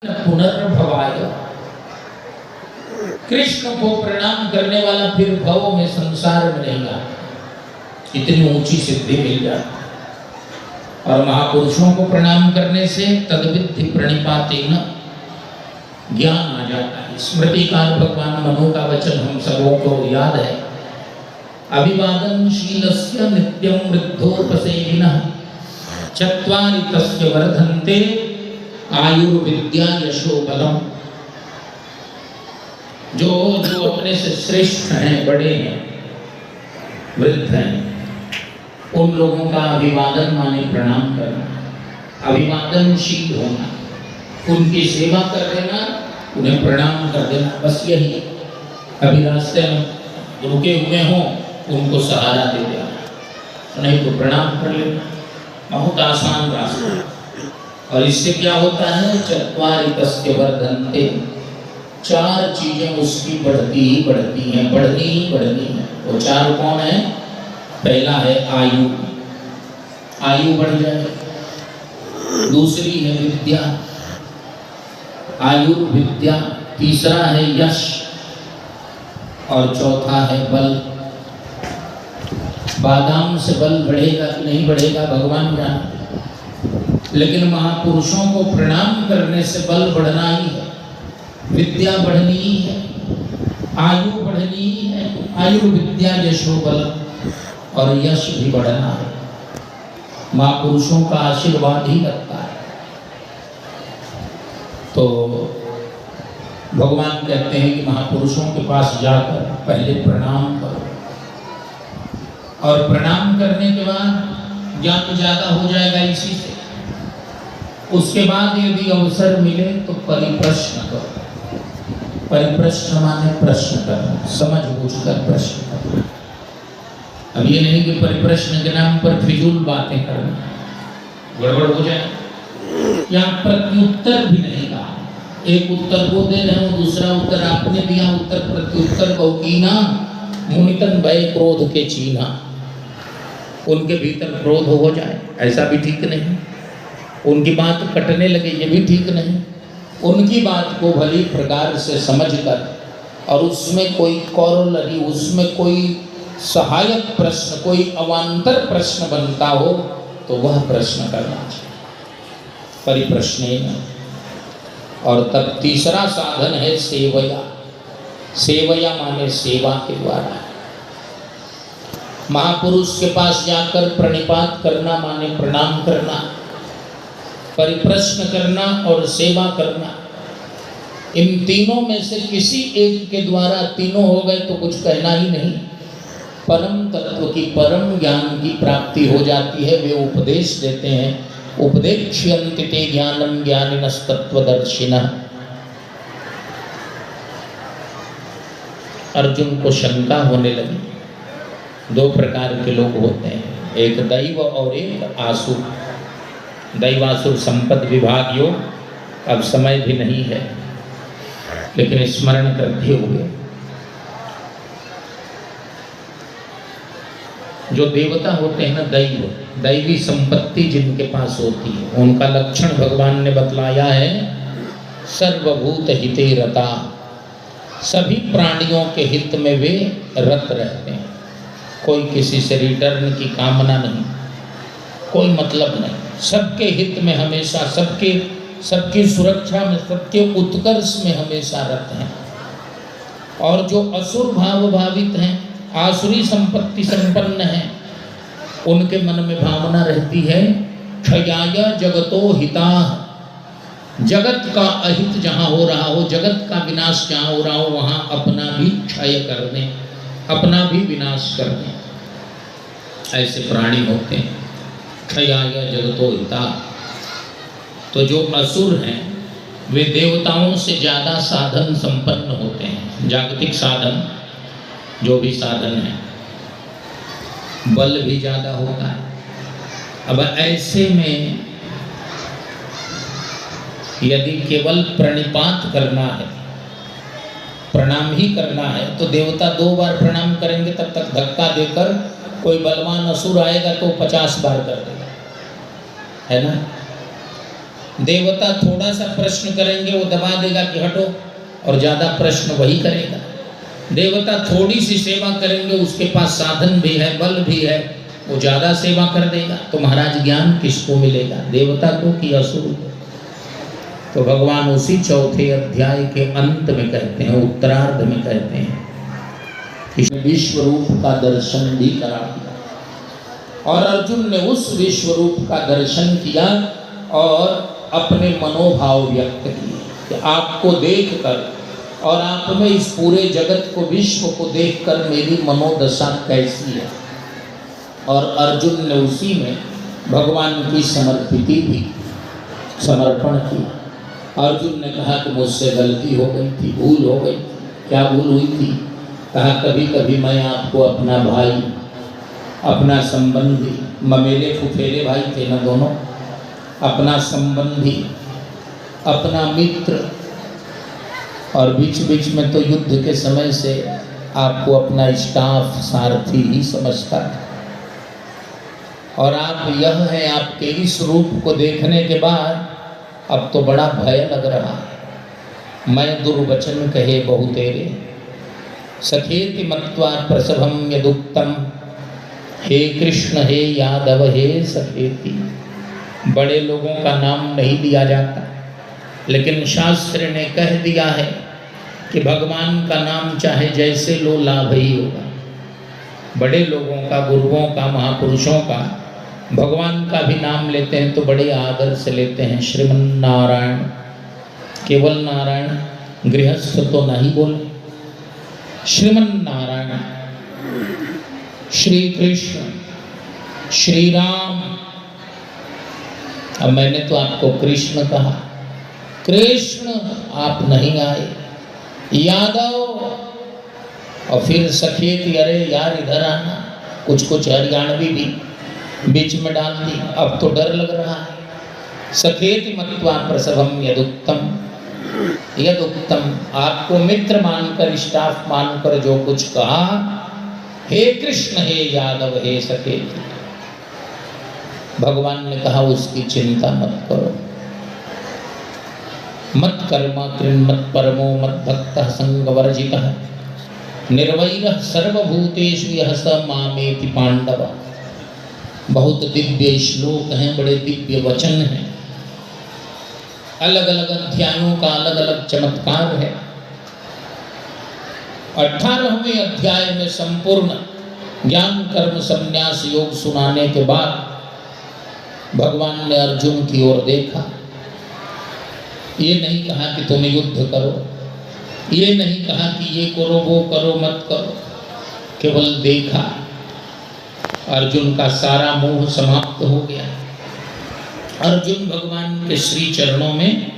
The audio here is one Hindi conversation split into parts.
पुनर्भवाय, कृष्ण को प्रणाम करने वाला फिर भव में संसार में नहीं आता, इतनी ऊंची सिद्धि मिल जाती। और महापुरुषों को प्रणाम करने से तद्विद्धि प्रणिपातेन ज्ञान आ जाता है। स्मृतिकार भगवान मनु का वचन हम सबों को याद है, अभिवादनशीलस्य नित्यं वृद्धोपसेविनः चत्वारि तस्य वर्धन्ते आयुर्विद्या यशो बलम। जो अपने से श्रेष्ठ हैं, बड़े हैं, वृद्ध हैं, उन लोगों का अभिवादन माने प्रणाम करना, अभिवादनशील होना, उनकी सेवा कर देना, उन्हें प्रणाम कर देना, बस यही। कभी रास्ते में रुके हुए हों उनको सहारा दे देना, नहीं तो प्रणाम कर लेना, बहुत आसान रास्ता। और इससे क्या होता है, चत्वारि तस्य वर्धन्ते, चार चीजें उसकी बढ़ती ही बढ़ती हैं, बढ़नी ही बढ़नी है। वो चार कौन है? पहला है आयु, आयु बढ़ जाए। दूसरी है विद्या, आयुर्विद्या। तीसरा है यश, और चौथा है बल। बादाम से बल बढ़ेगा कि नहीं बढ़ेगा भगवान जाने, लेकिन महापुरुषों को प्रणाम करने से बल बढ़ना ही है, विद्या बढ़नी ही है, आयु बढ़नी ही है। आयुर्विद्या यशो बल, और यश भी बढ़ना है। महापुरुषों का आशीर्वाद ही लगता है। तो भगवान कहते हैं कि महापुरुषों के पास जाकर पहले प्रणाम करो, और प्रणाम करने के बाद ज्ञान ज्यादा हो जाएगा इसी से। उसके बाद यदि अवसर मिले तो परिप्रश्न करो। परिप्रश्न माने प्रश्न करना, समझ बूझकर प्रश्न करना। अब ये नहीं कि परिप्रश्न के नाम पर फिजूल बातें करना, गड़बड़ हो जाए। यहाँ प्रत्युत्तर भी नहीं कहा, एक उत्तर वो दे रहे हो, दूसरा उत्तर आपने दिया, उत्तर प्रत्युत्तर को कीना, मुनितन भय क्रोध के चीना। उनके भीतर क्रोध हो जाए, ऐसा भी ठीक नहीं। उनकी बात कटने लगे, ये भी ठीक नहीं। उनकी बात को भली प्रकार से समझकर, और उसमें कोई कॉरोलरी, उसमें कोई सहायक प्रश्न, कोई अवान्तर प्रश्न बनता हो तो वह प्रश्न करना चाहिए, परिप्रश्नेन। और तब तीसरा साधन है सेवया। सेवया माने सेवा के द्वारा। महापुरुष के पास जाकर प्रणिपात करना माने प्रणाम करना, परिप्रश्न करना और सेवा करना। इन तीनों में से किसी एक के द्वारा तीनों हो गए तो कुछ कहना ही नहीं। परम तत्व की, परम ज्ञान की प्राप्ति हो जाती है। वे उपदेश देते हैं, उपदेक्ष्यन्ति ते ज्ञानम ज्ञानिनस्तत्वदर्शिनः। अर्जुन को शंका होने लगी। दो प्रकार के लोग होते हैं, एक दैव और एक आसुर। दैवासुर संपद विभाग योग, अब समय भी नहीं है, लेकिन स्मरण करते हुए, जो देवता होते हैं ना, दैव, दैवी संपत्ति जिनके पास होती है, उनका लक्षण भगवान ने बतलाया है, सर्वभूत हिते रता। सभी प्राणियों के हित में वे रत रहते हैं। कोई किसी से रिटर्न की कामना नहीं, कोई मतलब नहीं, सबके हित में हमेशा, सबकी सुरक्षा में, सबके उत्कर्ष में हमेशा रत हैं। और जो असुर भाव भावित हैं, आसुरी संपत्ति संपन्न हैं, उनके मन में भावना रहती है क्षयाय जगतो हिताः। जगत का अहित जहाँ हो रहा हो, जगत का विनाश जहाँ हो रहा हो, वहाँ अपना भी क्षय करने, अपना भी विनाश करने, ऐसे प्राणी होते हैं। क्षयाय जगतो हिताः। तो जो असुर हैं वे देवताओं से ज़्यादा साधन संपन्न होते हैं। जागतिक साधन, जो भी साधन है, बल भी ज़्यादा होता है। अब ऐसे में यदि केवल प्रणिपात करना है, प्रणाम ही करना है, तो देवता 2 बार प्रणाम करेंगे, तब तक धक्का देकर कोई बलवान असुर आएगा तो 50 बार कर देगा, है ना। देवता थोड़ा सा प्रश्न करेंगे वो दबा देगा कि हटो, और ज़्यादा प्रश्न वही करेगा। देवता थोड़ी सी सेवा करेंगे, उसके पास साधन भी है, बल भी है, वो ज़्यादा सेवा कर देगा। तो महाराज ज्ञान किसको मिलेगा, देवता को कि असुर को? तो भगवान उसी चौथे अध्याय के अंत में कहते हैं, उत्तरार्ध में कहते हैं कि विश्व रूप का दर्शन भी करा दिया। और अर्जुन ने उस विश्व रूप का दर्शन किया और अपने मनोभाव व्यक्त किए कि आपको देखकर और आप में इस पूरे जगत को, विश्व को देखकर मेरी मनोदशा कैसी है। और अर्जुन ने उसी में भगवान की समर्पिति भी, समर्पण किया। अर्जुन ने कहा कि मुझसे गलती हो गई थी, भूल हो गई थी। क्या भूल हुई थी? कहा कभी कभी मैं आपको अपना भाई, अपना संबंधी, ममेले फुफेले भाई थे ना दोनों, अपना संबंधी, अपना मित्र, और बीच बीच में तो युद्ध के समय से आपको अपना स्टाफ, सारथी ही समझता था। और आप यह है, आपके इस रूप को देखने के बाद अब तो बड़ा भय लग रहा है। मैं दुर्वचन कहे बहु तेरे, सखेति मत्वा प्रसभम यदुक्तम, हे कृष्ण हे यादव हे सखेति। बड़े लोगों का नाम नहीं लिया जाता, लेकिन शास्त्र ने कह दिया है कि भगवान का नाम चाहे जैसे लो लाभ ही होगा। बड़े लोगों का, गुरुओं का, महापुरुषों का, भगवान का भी नाम लेते हैं तो बड़े आदर से लेते हैं। श्रीमन नारायण, केवल नारायण, गृहस्थ तो नहीं बोले, श्रीमन नारायण, श्री कृष्ण, श्री राम। अब मैंने तो आपको कृष्ण कहा, कृष्ण आप नहीं आए, यादव, और फिर सखेती, अरे यार इधर आना, कुछ कुछ हरियाणवी भी बीच में डाल दी, अब तो डर लग रहा है। सखेति मत्वा प्रसभम यदुक्तम, यदुक्तम, आपको मित्र मानकर, स्टाफ मानकर जो कुछ कहा, हे कृष्ण हे यादव हे सखेति, भगवान ने कहा उसकी चिंता मत करो। मत कर्मा कृन्मत परमो मत भक्तः संगवर्जितः, निर्वैरः सर्वभूतेषु यः स मामेति पांडव। बहुत दिव्य श्लोक हैं, बड़े दिव्य वचन हैं, अलग अलग अध्यायों का अलग अलग चमत्कार है। 18वें अध्याय में संपूर्ण ज्ञान कर्म संन्यास योग सुनाने के बाद भगवान ने अर्जुन की ओर देखा। ये नहीं कहा कि तुम युद्ध करो, ये नहीं कहा कि ये करो वो करो मत करो, केवल देखा। अर्जुन का सारा मोह समाप्त हो गया। अर्जुन भगवान के श्री चरणों में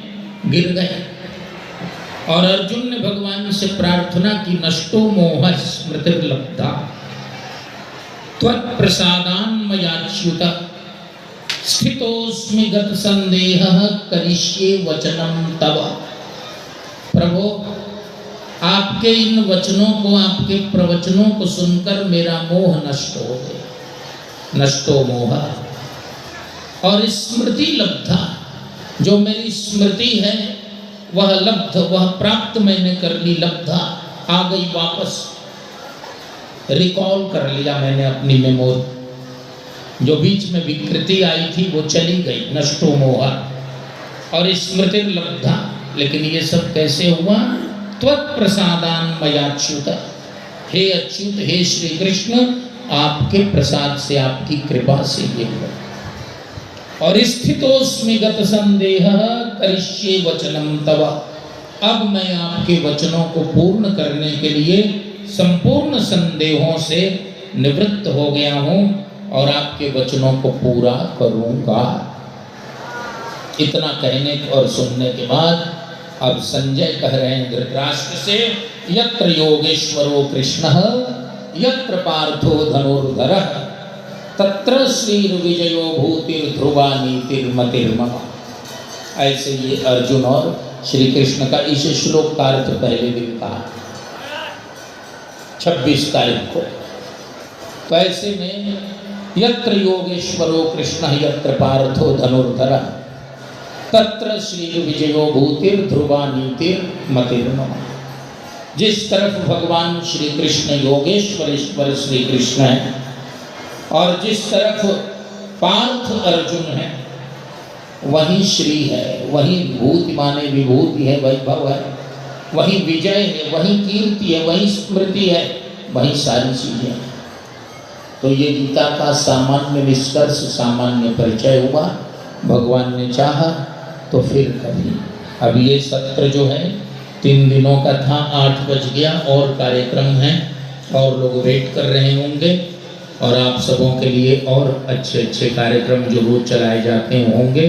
गिर गए और अर्जुन ने भगवान से प्रार्थना की, नष्टो मोह स्मृतिर्लब्धा त्वत्प्रसादान् मयाच्युत, स्थितोस्मि गत संदेहः करिष्ये वचनं तव। प्रभु, आपके इन वचनों को, आपके प्रवचनों को सुनकर मेरा मोह नष्ट हो गया। नष्टो मोह, और स्मृति लब्धा, जो मेरी स्मृति है वह लब्ध, वह प्राप्त मैंने कर ली। लब्धा आ गई वापस, रिकॉल कर लिया मैंने अपनी मेमोरी। जो बीच में विकृति आई थी वो चली गई, नष्टो मोह और स्मृति लब्धा। लेकिन ये सब कैसे हुआ? त्वत्प्रसादान् मयाच्युत, हे अच्युत, हे श्री कृष्ण, आपके प्रसाद से, आपकी कृपा से ये हुआ। और स्थितोस्मि गत संदेहः करिष्ये वचनं तव, अब मैं आपके वचनों को पूर्ण करने के लिए संपूर्ण संदेहों से निवृत्त हो गया हूँ और आपके वचनों को पूरा करूँगा। इतना कहने और सुनने के बाद अब संजय कह रहे हैं धृतराष्ट्र से, यत्र योगेश्वरो कृष्णः यत्र पार्थो धनुर्धरः तत्र श्रीर्विजयो भूतिर्ध्रुवा नीतिर्मतिर्मम। ऐसे ये अर्जुन और श्री कृष्ण का इस श्लोक का अर्थ पहले दिन कहा 26 तारीख को। तो ऐसे में यत्र योगेश्वरो कृष्ण यत्र पार्थो धनुर्धरः तत्र श्री विजयो भूतिर ध्रुवा नीतिर मतिर्मम। जिस तरफ भगवान श्री कृष्ण योगेश्वर श्री कृष्ण है और जिस तरफ पार्थ अर्जुन है, वही श्री है, वही भूति माने विभूति है, वैभव है, वही विजय है, वही कीर्ति है, वही स्मृति है, वही सारी चीजें हैं। तो ये गीता का सामान्य निष्कर्ष, सामान्य परिचय हुआ। भगवान ने चाहा तो फिर कभी। अब ये सत्र जो है 3 दिनों का था, 8 बज गया और कार्यक्रम है और लोग वेट कर रहे होंगे और आप सबों के लिए और अच्छे अच्छे कार्यक्रम जो रोज चलाए जाते होंगे।